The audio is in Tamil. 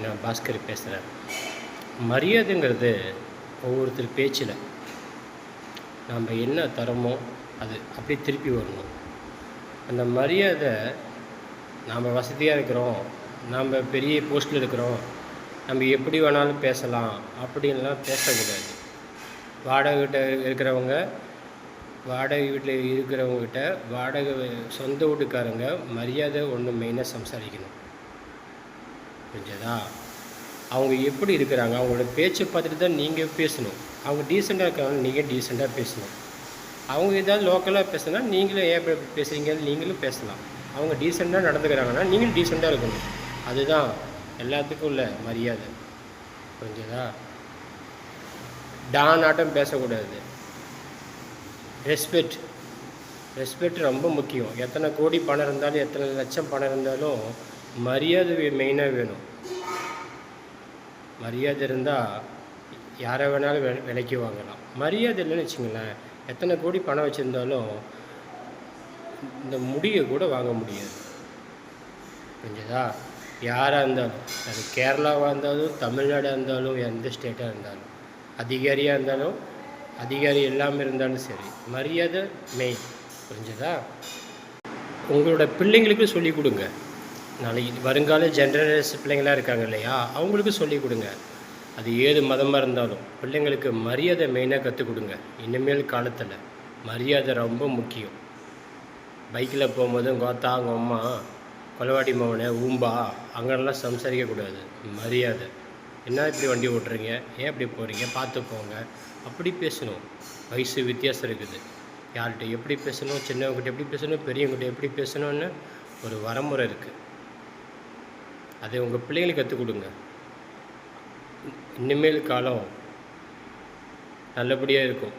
நான் பாஸ்கர் பேசுகிறேன். மரியாதைங்கிறது ஒவ்வொருத்தர் பேச்சில் நாம் என்ன தரமோ அது அப்படியே திருப்பி வரணும். அந்த மரியாதை நாம் வசதியாக இருக்கிறோம், நாம் பெரிய போஸ்ட்டில் இருக்கிறோம், நம்ம எப்படி வேணாலும் பேசலாம் அப்படின்லாம் பேசக்கூடாது. வாடகை வீட்டில் இருக்கிறவங்க வாடகை வீட்டில் இருக்கிறவங்ககிட்ட சொந்த வீட்டுக்காரங்க மரியாதை ஒன்று மெயினாக சம்சாரிக்கணும். புரிஞ்சதா? அவங்க எப்படி இருக்கிறாங்க, அவங்களோட பேச்சை பார்த்துட்டு தான் நீங்கள் பேசணும். அவங்க டீசெண்டாக இருக்காங்க, நீங்கள் டீசெண்டாக பேசணும். அவங்க ஏதாவது லோக்கலாக பேசுனா நீங்களும் ஏன் இப்படி பேசுகிறீங்கன்னு நீங்களும் பேசலாம். அவங்க டீசெண்டாக நடந்துக்கிறாங்கன்னா நீங்களும் டீசெண்டாக இருக்கணும். அதுதான் எல்லாத்துக்கும் உள்ள மரியாதை. புரிஞ்சதா? டான் ஆட்டம் பேசக்கூடாது. ரெஸ்பெக்ட் ரொம்ப முக்கியம். எத்தனை கோடி பணம் இருந்தாலும் எத்தனை லட்சம் பணம் இருந்தாலும் மரியாதை மெயினாக வேணும். மரியாதை இருந்தால் யாரை வேணாலும் விலைக்கு வாங்கலாம். மரியாதை இல்லைன்னு வச்சுங்களேன், எத்தனை கோடி பணம் வச்சுருந்தாலும் இந்த முடியை கூட வாங்க முடியாது. புரிஞ்சதா? யாராக இருந்தாலும், அது கேரளாவாக இருந்தாலும் தமிழ்நாடாக இருந்தாலும் எந்த ஸ்டேட்டாக இருந்தாலும், அதிகாரியாக இருந்தாலும் அதிகாரி எல்லாமே இருந்தாலும் சரி, மரியாதை மெயின். புரிஞ்சதா? உங்களோட பிள்ளைங்களுக்கு சொல்லிக் கொடுங்க. நாளைக்கு வருங்கால ஜென்ரேஷன் பிள்ளைங்களாக இருக்காங்க இல்லையா, அவங்களுக்கு சொல்லிக் கொடுங்க. அது ஏது மதமாக இருந்தாலும் பிள்ளைங்களுக்கு மரியாதை மெயினாக கற்றுக் கொடுங்க. இனிமேல் காலத்தில் மரியாதை ரொம்ப முக்கியம். பைக்கில் போகும்போது கோத்தா அவங்க அம்மா கொலவாடி மவனை ஊம்பா அங்கெல்லாம் சம்சாரிக்கக்கூடாது. மரியாதை. என்ன இப்படி வண்டி ஓட்டுறீங்க, ஏன் இப்படி போகிறீங்க, பார்த்து போங்க, அப்படி பேசணும். வயசு வித்தியாசம் இருக்குது. யார்கிட்ட எப்படி பேசணும், சின்னவங்ககிட்ட எப்படி பேசணும், பெரியவங்ககிட்ட எப்படி பேசணும்னு ஒரு வரமுறை இருக்குது. அதை உங்கள் பிள்ளைங்களுக்கு கற்றுக் கொடுங்க. இனிமேல் காலம் நல்லபடியாக இருக்கும்.